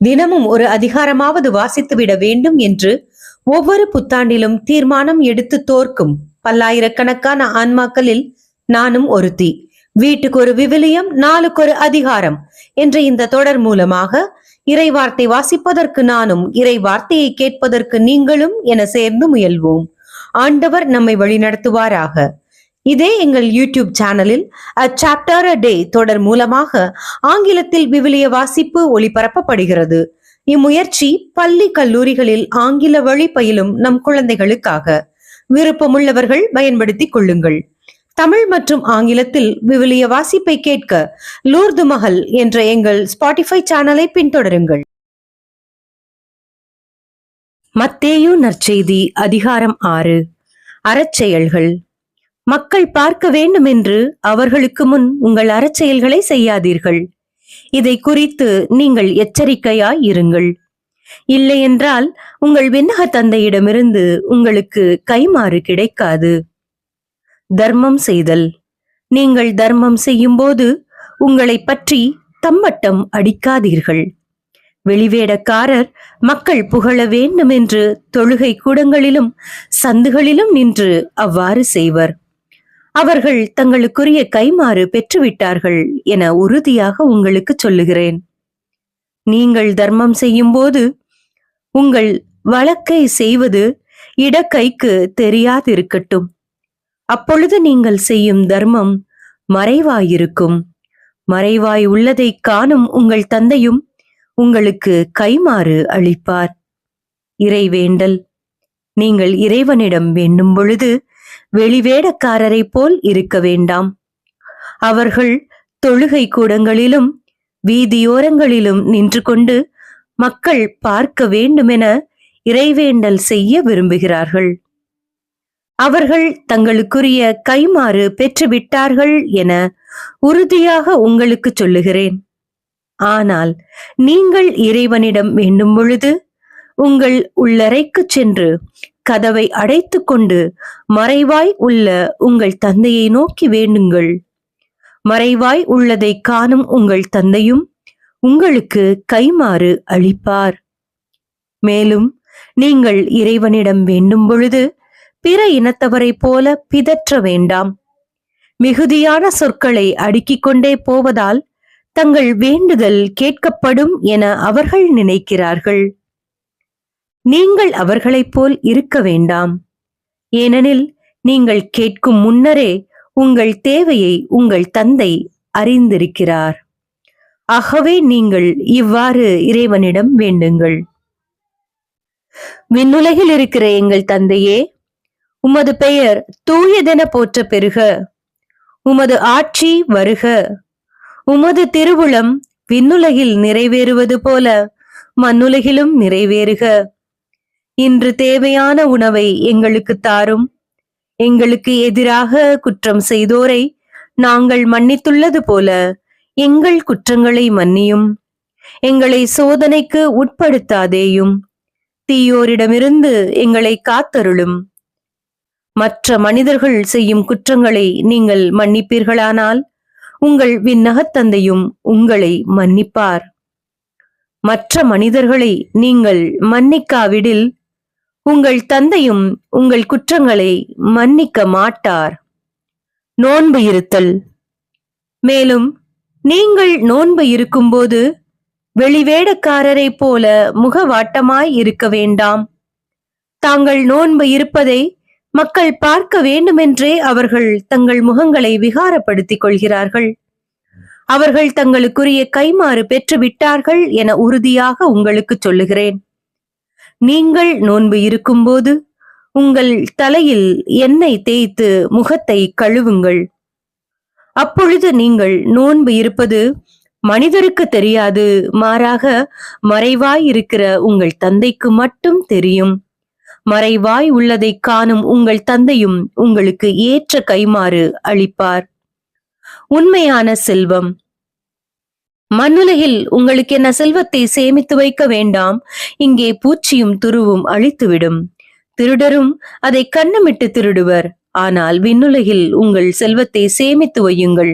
தினமும் ஒரு அதிகாரமாவது வாசித்துவிட வேண்டும் என்று ஒவ்வொரு புத்தாண்டிலும் தீர்மானம் எடுத்து தோற்கும் பல்லாயிரக்கணக்கான ஆன்மாக்களில் நானும் ஒருத்தி. வீட்டுக்கு ஒரு விவிலியம், நாளுக்கு ஒரு அதிகாரம் என்ற இந்த தொடர் மூலமாக இறை வார்த்தை வாசிப்பதற்கு நானும், இறை வார்த்தையை கேட்பதற்கு நீங்களும் என சேர்ந்து முயல்வோம். ஆண்டவர் நம்மை வழிநடத்துவாராக. இதே எங்கள் யூடியூப் சேனலில் A Chapter a Day தொடர் மூலமாக ஆங்கிலத்தில் விவிலிய வாசிப்பு ஒளிபரப்பப்படுகிறது. இம்முயற்சி பள்ளி கல்லூரிகளில் ஆங்கில வழி பயிலும் நம் குழந்தைகளுக்காக. விருப்பமுள்ளவர்கள் பயன்படுத்திக் கொள்ளுங்கள். தமிழ் மற்றும் ஆங்கிலத்தில் விவிலிய வாசிப்பை கேட்க லூர்து மஹல் என்ற எங்கள் ஸ்பாட்டிஃபை சேனலை பின்தொடருங்கள். மத்தேயு நற்செய்தி அதிகாரம் 6. அறச்செயல்கள். மக்கள் பார்க்க வேண்டும் என்று அவர்களுக்கு முன் உங்கள் அறச்செயல்களை செய்யாதீர்கள். இதை குறித்து நீங்கள் எச்சரிக்கையாய் இருங்கள். இல்லையென்றால் உங்கள் விண்ணக தந்தையிடமிருந்து உங்களுக்கு கைமாறு கிடைக்காது. தர்மம் செய்தல். நீங்கள் தர்மம் செய்யும் போது உங்களை பற்றி தம்பட்டம் அடிக்காதீர்கள். வெளிவேடக்காரர் மக்கள் புகழ வேண்டும் என்று தொழுகை கூடங்களிலும் சந்துகளிலும் நின்று அவ்வாறு செய்வர். அவர்கள் தங்களுக்குரிய கைமாறு பெற்றுவிட்டார்கள் என உறுதியாக உங்களுக்கு சொல்லுகிறேன். நீங்கள் தர்மம் செய்யும் போது உங்கள் வழக்கை செய்வது இடக்கைக்கு தெரியாதிருக்கட்டும். அப்பொழுது நீங்கள் செய்யும் தர்மம் மறைவாயிருக்கும். மறைவாய் உள்ளதை காணும் உங்கள் தந்தையும் உங்களுக்கு கைமாறு அளிப்பார். இறைவேண்டல். நீங்கள் இறைவனிடம் வேண்டும் பொழுது வெளிவேடக்காரரை போல் இருக்க வேண்டாம். அவர்கள் தொழுகை கூடங்களிலும் வீதியோரங்களிலும் நின்று கொண்டு மக்கள் பார்க்க வேண்டுமென இறைவேண்டல் செய்ய விரும்புகிறார்கள். அவர்கள் தங்களுக்குரிய கைமாறு பெற்றுவிட்டார்கள் என உறுதியாக உங்களுக்கு சொல்லுகிறேன். ஆனால் நீங்கள் இறைவனிடம் வேண்டும் பொழுது உங்கள் உள்ளறைக்கு சென்று கதவை அடைத்து கொண்டு மறைவாய் உள்ள உங்கள் தந்தையை நோக்கி வேண்டுங்கள். மறைவாய் உள்ளதை காணும் உங்கள் தந்தையும் உங்களுக்கு கைமாறு அளிப்பார். மேலும் நீங்கள் இறைவனிடம் வேண்டும் பொழுது பிற இனத்தவரை போல பிதற்ற வேண்டாம். மிகுதியான சொற்களை அடுக்கிக் கொண்டே போவதால் தங்கள் வேண்டுதல் கேட்கப்படும் என அவர்கள் நினைக்கிறார்கள். நீங்கள் அவர்களைப் போல் இருக்க வேண்டாம். ஏனெனில் நீங்கள் கேட்கும் முன்னரே உங்கள் தேவையை உங்கள் தந்தை அறிந்திருக்கிறார். ஆகவே நீங்கள் இவ்வாறு இறைவனிடம் வேண்டுங்கள். விண்ணுலகில் இருக்கிற எங்கள் தந்தையே, உமது பெயர் தூயதென போற்ற பெறுக. உமது ஆட்சி வருக. உமது திருவுளம் விண்ணுலகில் நிறைவேறுவது போல மண்ணுலகிலும் நிறைவேறுக. இன்று தேவையான உணவை எங்களுக்கு தாரும். எங்களுக்கு எதிராக குற்றம் செய்தோரை நாங்கள் மன்னித்துள்ளது போல எங்கள் குற்றங்களை மன்னியும். எங்களை சோதனைக்கு உட்படுத்தாதேயும். தீயோரிடமிருந்து எங்களை காத்தருளும். மற்ற மனிதர்கள் செய்யும் குற்றங்களை நீங்கள் மன்னிப்பீர்களானால் உங்கள் விண்ணகத் தந்தையும் உங்களை மன்னிப்பார். மற்ற மனிதர்களை நீங்கள் மன்னிக்காவிடில் உங்கள் தந்தையும் உங்கள் குற்றங்களை மன்னிக்க மாட்டார். நோன்பு இருத்தல். மேலும் நீங்கள் நோன்பு இருக்கும்போது வெளிவேடக்காரரை போல முகவாட்டமாய் இருக்க வேண்டாம். தாங்கள் நோன்பு இருப்பதை மக்கள் பார்க்க வேண்டுமென்றே அவர்கள் தங்கள் முகங்களை விகாரப்படுத்திக் கொள்கிறார்கள். அவர்கள் தங்களுக்குரிய கைமாறு பெற்று விட்டார்கள் என உறுதியாக உங்களுக்கு சொல்லுகிறேன். நீங்கள் நோன்பு இருக்கும்போது உங்கள் தலையில் எண்ணெய் தேய்த்து முகத்தை கழுவுங்கள். அப்பொழுது நீங்கள் நோன்பு இருப்பது மனிதருக்கு தெரியாது, மாறாக மறைவாய் இருக்கிற உங்கள் தந்தைக்கு மட்டும் தெரியும். மறைவாய் உள்ளதை காணும் உங்கள் தந்தையும் உங்களுக்கு ஏற்ற கைமாறு அளிப்பார். உண்மையான செல்வம். மண்ணுலகில் உங்களுக்கு என்ன செல்வத்தை சேமித்து வைக்க வேண்டாம். இங்கே பூச்சியும் துருவும் அழித்துவிடும், திருடரும் அதை கண்ணமிட்டு திருடுவர். ஆனால் விண்ணுலகில் உங்கள் செல்வத்தை சேமித்து வையுங்கள்.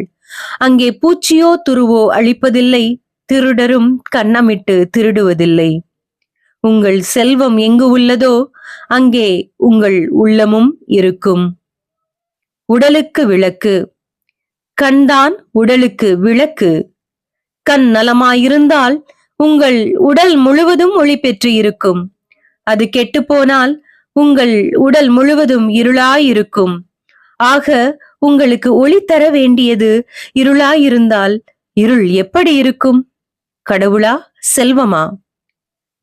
அங்கே பூச்சியோ துருவோ அழிப்பதில்லை, திருடரும் கன்னமிட்டு திருடுவதில்லை. உங்கள் செல்வம் எங்கு உள்ளதோ அங்கே உங்கள் உள்ளமும் இருக்கும். உடலுக்கு விளக்கு. கண்தான் உடலுக்கு விளக்கு. கண் நலமாயிருந்தால் உங்கள் உடல் முழுவதும் ஒளி பெற்று இருக்கும். அது கெட்டுப்போனால் உங்கள் உடல் முழுவதும் இருளாயிருக்கும். ஆக உங்களுக்கு ஒளி தர வேண்டியது இருளாயிருந்தால் இருள் எப்படி இருக்கும்? கடவுளா, செல்வமா?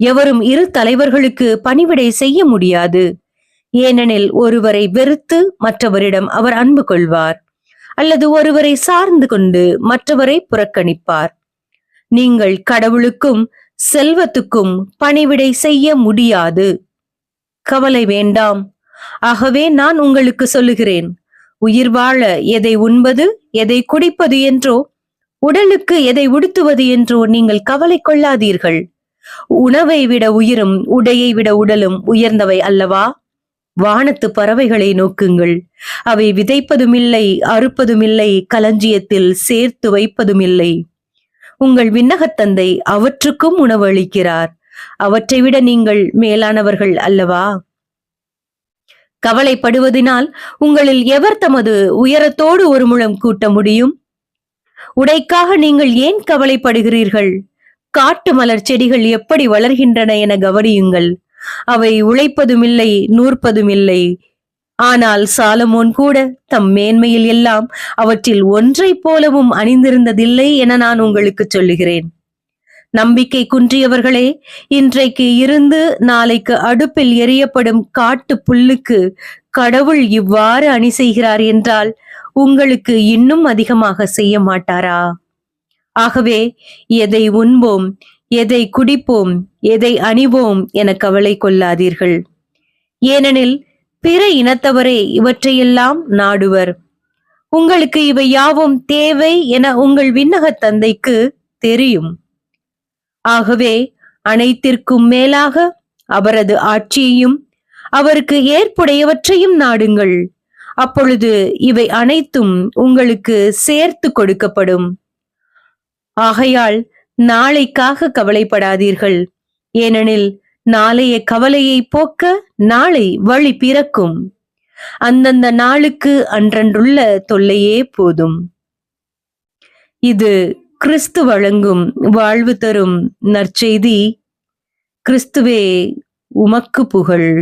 எவரும் இரு தலைவர்களுக்கு பணிவிடை செய்ய முடியாது. ஏனெனில் ஒருவரை வெறுத்து மற்றவரிடம் அவர் அன்பு கொள்வார், அல்லது ஒருவரை சார்ந்து கொண்டு மற்றவரை புறக்கணிப்பார். நீங்கள் கடவுளுக்கும் செல்வத்துக்கும் பணிவிடை செய்ய முடியாது. கவலை வேண்டாம். ஆகவே நான் உங்களுக்கு சொல்லுகிறேன், உயிர் வாழ எதை உண்பது, எதை குடிப்பது என்றோ, உடலுக்கு எதை உடுத்துவது என்றோ நீங்கள் கவலை கொள்ளாதீர்கள். உணவை விட உயிரும் உடையை விட உடலும் உயர்ந்தவை அல்லவா? வானத்து பறவைகளை நோக்குங்கள். அவை விதைப்பதுமில்லை, அறுப்பதுமில்லை, களஞ்சியத்தில் சேர்த்து வைப்பதுமில்லை. உங்கள் விண்ணகத் தந்தை அவற்றுக்கும் உணவு அளிக்கிறார். அவற்றை விட நீங்கள் மேலானவர்கள் அல்லவா? கவலைப்படுவதனால் உங்களில் எவர் தமது உயரத்தோடு ஒரு முழம் கூட்ட முடியும்? உடைக்காக நீங்கள் ஏன் கவலைப்படுகிறீர்கள்? காட்டு மலர் செடிகள் எப்படி வளர்கின்றன என கவனியுங்கள். அவை உழைப்பதுமில்லை, நூற்பதுமில்லை. ஆனால் சாலமோன் கூட தம் மேன்மையில் எல்லாம் அவற்றில் ஒன்றை போலவும் அணிந்திருந்ததில்லை என நான் உங்களுக்கு சொல்லுகிறேன். நம்பிக்கை குன்றியவர்களே, இன்றைக்கு இருந்து நாளைக்கு அடுப்பில் எரியப்படும் காட்டு புல்லுக்கு கடவுள் இவ்வாறு அணி செய்கிறார் என்றால் உங்களுக்கு இன்னும் அதிகமாக செய்ய மாட்டாரா? ஆகவே எதை உண்போம், எதை குடிப்போம், எதை அணிவோம் என கவலை கொள்ளாதீர்கள். ஏனெனில் பிற இனத்தவரே இவற்றையெல்லாம் நாடுவர். உங்களுக்கு இவை யாவும் தேவை என உங்கள் விண்ணகத் தந்தைக்கு தெரியும். ஆகவே அனைத்திற்கும் மேலாக அவரது ஆட்சியையும் அவருக்கு ஏற்புடையவற்றையும் நாடுங்கள். அப்பொழுது இவை அனைத்தும் உங்களுக்கு சேர்த்து கொடுக்கப்படும். ஆகையால் நாளைக்காக கவலைப்படாதீர்கள். ஏனெனில் நாளைய கவலையை போக்க நாளை வழி பிறக்கும். அந்தந்த நாளுக்கு அன்றன்றுள்ள தொல்லையே போதும். இது கிறிஸ்து வழங்கும் வாழ்வு தரும் நற்செய்தி. கிறிஸ்துவே, உமக்கு புகழ்.